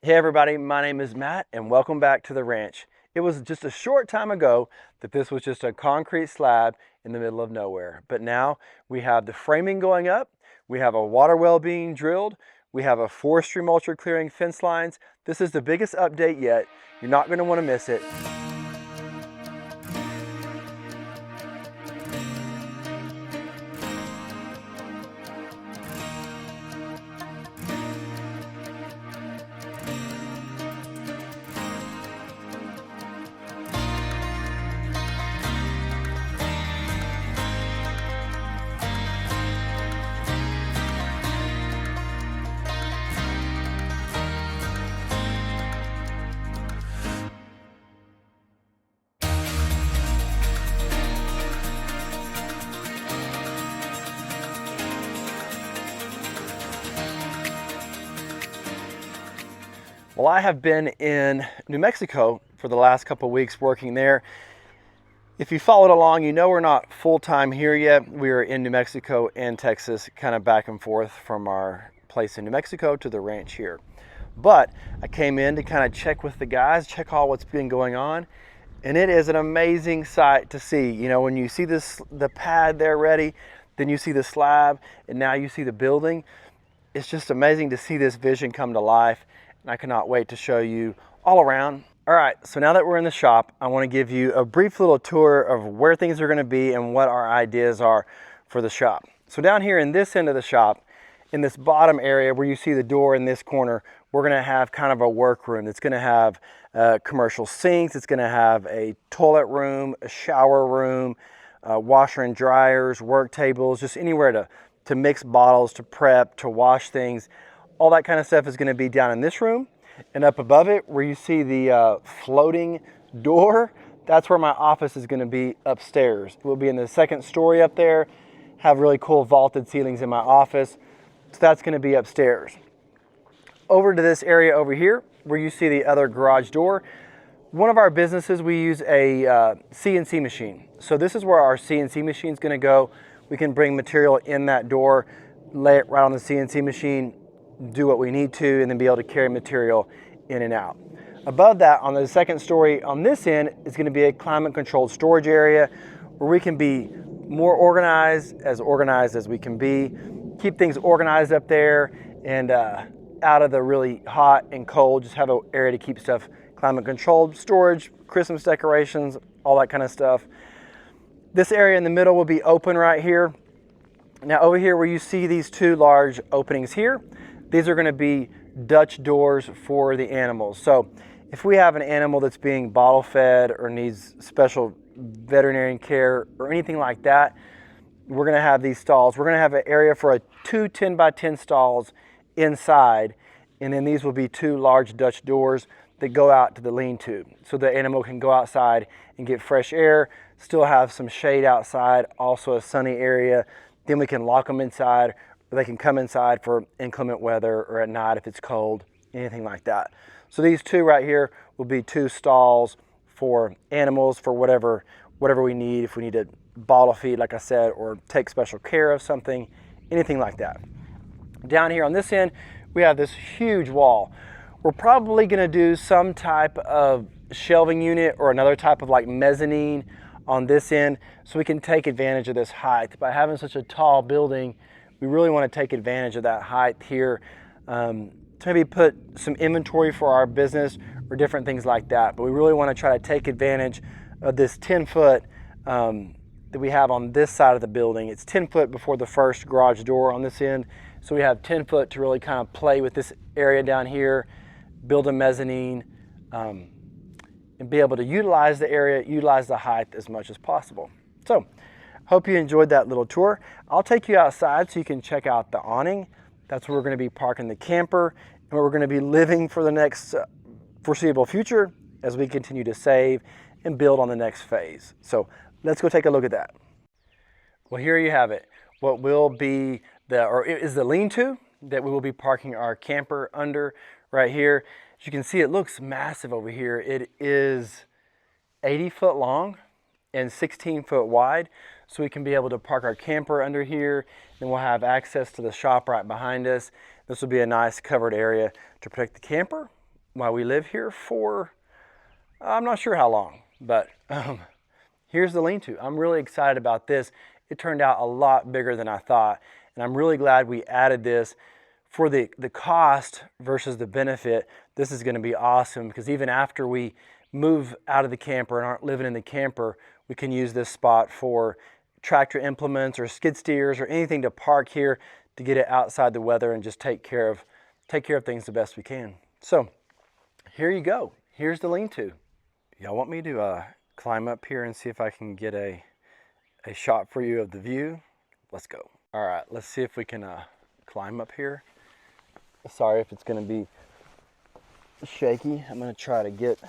Hey everybody, my name is Matt and welcome back to the ranch. It was just a short time ago that this was just a concrete slab in the middle of nowhere. But now we have the framing going up, we have a water well being drilled, we have a forestry mulcher clearing fence lines. This is the biggest update yet. You're not going to want to miss it. Well, I have been in New Mexico for the last couple of weeks working there. If you followed along, you know we're not full-time here yet. We are in New Mexico and Texas, kind of back and forth from our place in New Mexico to the ranch here. But I came in to kind of check with the guys, check all what's been going on, and it is an amazing sight to see. You know, when you see the pad there ready, then you see the slab, and now you see the building. It's just amazing to see this vision come to life. I cannot wait to show you all around. All right, so now that we're in the shop, I want to give you a brief little tour of where things are going to be and what our ideas are for the shop. So down here in this end of the shop, in this bottom area where you see the door in this corner, we're going to have kind of a workroom. It's going to have commercial sinks. It's going to have a toilet room, a shower room, washer and dryers, work tables, just anywhere to mix bottles, to prep, to wash things. All that kind of stuff is going to be down in this room. And up above it, where you see the floating door, that's where my office is going to be upstairs. We'll be in the second story up there, have really cool vaulted ceilings in my office. So that's going to be upstairs. Over to this area over here, where you see the other garage door, one of our businesses, we use a CNC machine. So this is where our CNC machine is going to go. We can bring material in that door, lay it right on the CNC machine, do what we need to, and then be able to carry material in and out. Above that, on the second story on this end, is going to be a climate controlled storage area where we can be more organized as we can be, keep things organized up there, and out of the really hot and cold, just have an area to keep stuff climate controlled, storage, Christmas decorations, all that kind of stuff. This area in the middle will be open right here. Now over here where you see these two large openings here, these are going to be Dutch doors for the animals. So if we have an animal that's being bottle fed or needs special veterinary care or anything like that, we're going to have these stalls. We're going to have an area for two 10 by 10 stalls inside, and then these will be two large Dutch doors that go out to the lean-to. So the animal can go outside and get fresh air, still have some shade outside, also a sunny area. Then we can lock them inside, or they can come inside for inclement weather or at night if it's cold, anything like that. So these two right here will be two stalls for animals for whatever we need. If we need to bottle feed, like I said, or take special care of something, anything like that. Down here on this end, we have this huge wall. We're probably going to do some type of shelving unit or another type of like mezzanine on this end so we can take advantage of this height. By having such a tall building, we really want to take advantage of that height here to maybe put some inventory for our business or different things like that. But we really want to try to take advantage of this 10 foot that we have on this side of the building. It's 10 foot before the first garage door on this end. So we have 10 foot to really kind of play with this area down here, build a mezzanine, and be able to utilize the area, utilize the height as much as possible. So hope you enjoyed that little tour. I'll take you outside so you can check out the awning. That's where we're going to be parking the camper and where we're going to be living for the next foreseeable future as we continue to save and build on the next phase. So let's go take a look at that. Well, here you have it. What will be is the lean-to that we will be parking our camper under right here. As you can see, it looks massive over here. It is 80 foot long and 16 foot wide. So we can be able to park our camper under here, and we'll have access to the shop right behind us. This will be a nice covered area to protect the camper while we live here for, I'm not sure how long, but here's the lean-to. I'm really excited about this. It turned out a lot bigger than I thought, and I'm really glad we added this. For the cost versus the benefit, this is going to be awesome, because even after we move out of the camper and aren't living in the camper, we can use this spot for tractor implements or skid steers or anything to park here to get it outside the weather and just take care of things the best we can. So here you go. Here's the lean-to. Y'all want me to climb up here and see if I can get a shot for you of the view? Let's go. All right, let's see if we can climb up here. Sorry if it's going to be shaky. I'm going to try to get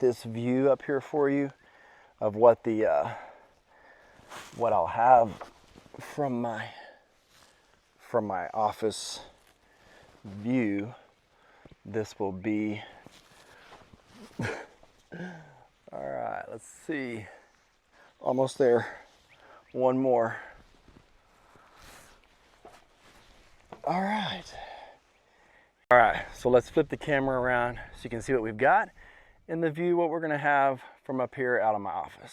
this view up here for you of what I'll have from my office view. This will be all right, let's see. Almost there. One more. All right. All right, so let's flip the camera around so you can see what we've got in the view, what we're gonna have from up here out of my office.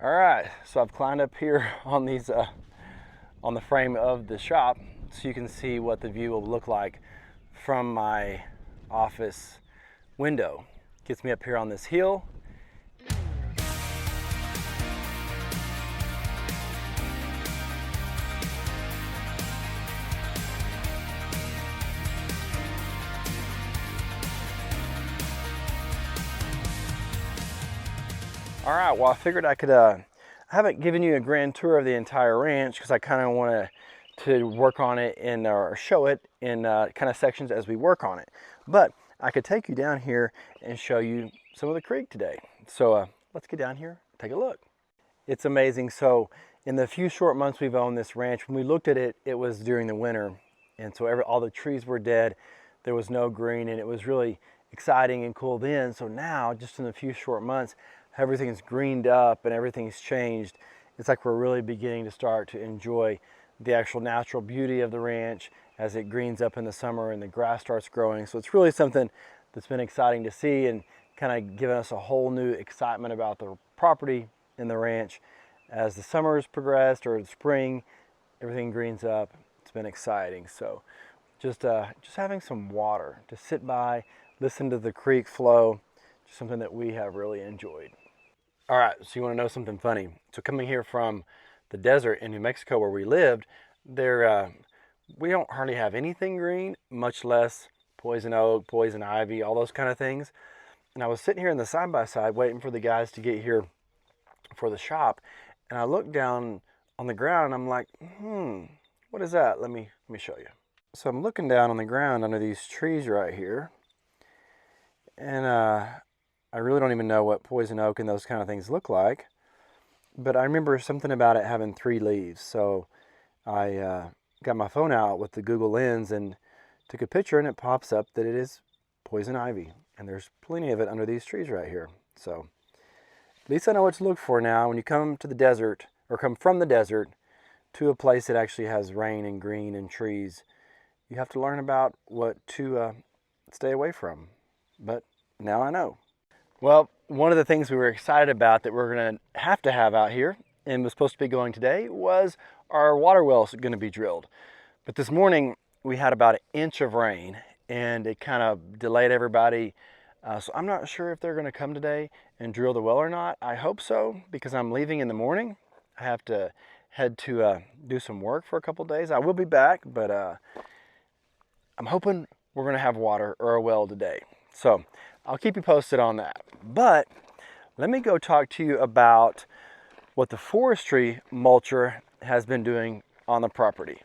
All right, so I've climbed up here on these, on the frame of the shop so you can see what the view will look like from my office window. Gets me up here on this hill. All right, well, I figured I could, I haven't given you a grand tour of the entire ranch because I kind of want to work on it or show it in kind of sections as we work on it. But I could take you down here and show you some of the creek today. So let's get down here, take a look. It's amazing. So in the few short months we've owned this ranch, when we looked at it, it was during the winter. And so all the trees were dead. There was no green, and it was really exciting and cool then. So now, just in a few short months, everything's greened up and everything's changed. It's like we're really beginning to start to enjoy the actual natural beauty of the ranch as it greens up in the summer and the grass starts growing. So it's really something that's been exciting to see and kind of given us a whole new excitement about the property in the ranch. As the summer's progressed or the spring, everything greens up. It's been exciting. So just having some water to sit by, listen to the creek flow, just something that we have really enjoyed. All right, so you want to know something funny? So coming here from the desert in New Mexico where we lived, we don't hardly have anything green, much less poison oak, poison ivy, all those kind of things. And I was sitting here in the side-by-side waiting for the guys to get here for the shop, and I looked down on the ground and I'm like, what is that? Let me show you. So I'm looking down on the ground under these trees right here, and I really don't even know what poison oak and those kind of things look like, but I remember something about it having 3 leaves. So I got my phone out with the Google lens and took a picture, and it pops up that it is poison ivy, and there's plenty of it under these trees right here. So at least I know what to look for now when you come to the desert, or come from the desert to a place that actually has rain and green and trees. You have to learn about what to stay away from, but now I know. Well, one of the things we were excited about that we're going to have out here and was supposed to be going today was our water wells going to be drilled. But this morning we had about 1 inch of rain, and it kind of delayed everybody. So I'm not sure if they're going to come today and drill the well or not. I hope so, because I'm leaving in the morning. I have to head to do some work for a couple days. I will be back, but I'm hoping we're going to have water or a well today. So I'll keep you posted on that. But let me go talk to you about what the Forestry mulcher has been doing on the property.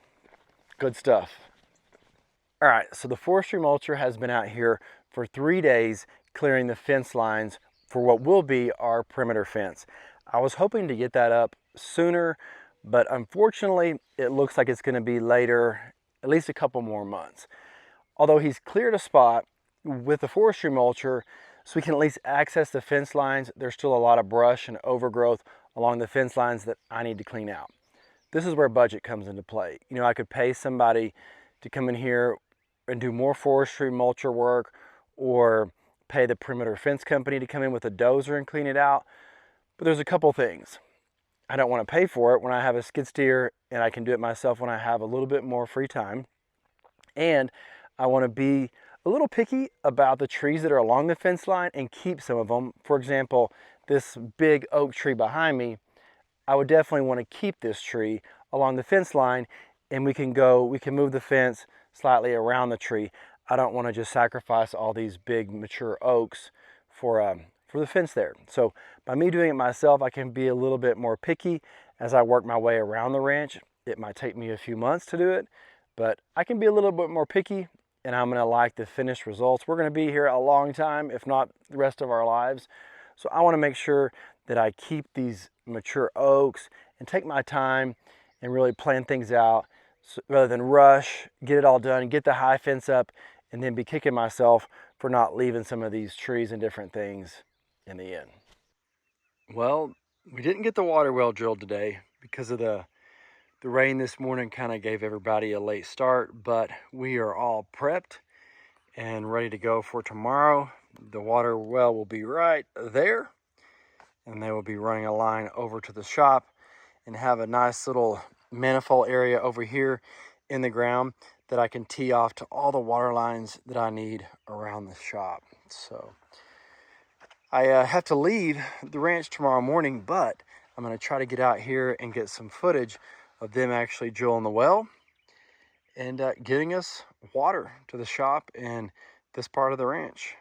Good stuff. All right, so the Forestry mulcher has been out here for 3 days clearing the fence lines for what will be our perimeter fence. I was hoping to get that up sooner, but unfortunately it looks like it's going to be later, at least a couple more months. Although he's cleared a spot with the Forestry mulcher so we can at least access the fence lines, there's still a lot of brush and overgrowth along the fence lines that I need to clean out. This is where budget comes into play. You know, I could pay somebody to come in here and do more forestry mulcher work, or pay the perimeter fence company to come in with a dozer and clean it out. But there's a couple things. I don't want to pay for it when I have a skid steer, and I can do it myself when I have a little bit more free time. And I want to be a little picky about the trees that are along the fence line and keep some of them. For example, this big oak tree behind me, I would definitely want to keep this tree along the fence line, and we can move the fence slightly around the tree. I don't want to just sacrifice all these big mature oaks for the fence there. So by me doing it myself, I can be a little bit more picky as I work my way around the ranch. It might take me a few months to do it, but I can be a little bit more picky, and I'm gonna like the finished results. We're gonna be here a long time, if not the rest of our lives. So I wanna make sure that I keep these mature oaks and take my time and really plan things out, so rather than rush, get it all done, get the high fence up, and then be kicking myself for not leaving some of these trees and different things in the end. Well, we didn't get the water well drilled today because of the rain this morning. Kind of gave everybody a late start, but we are all prepped and ready to go for tomorrow. The water well will be right there, and they will be running a line over to the shop and have a nice little manifold area over here in the ground that I can tee off to all the water lines that I need around the shop. So I have to leave the ranch tomorrow morning, but I'm going to try to get out here and get some footage of them actually drilling the well and getting us water to the shop and this part of the ranch.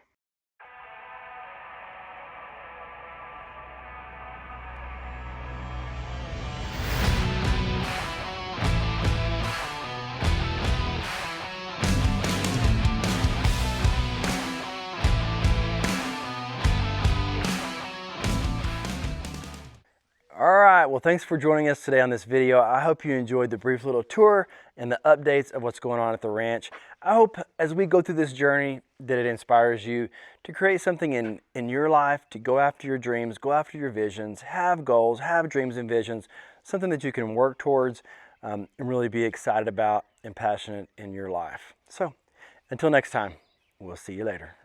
All right, well, thanks for joining us today on this video. I hope you enjoyed the brief little tour and the updates of what's going on at the ranch. I hope as we go through this journey that it inspires you to create something in your life, to go after your dreams, go after your visions, have goals, have dreams and visions, something that you can work towards and really be excited about and passionate in your life. So until next time, we'll see you later.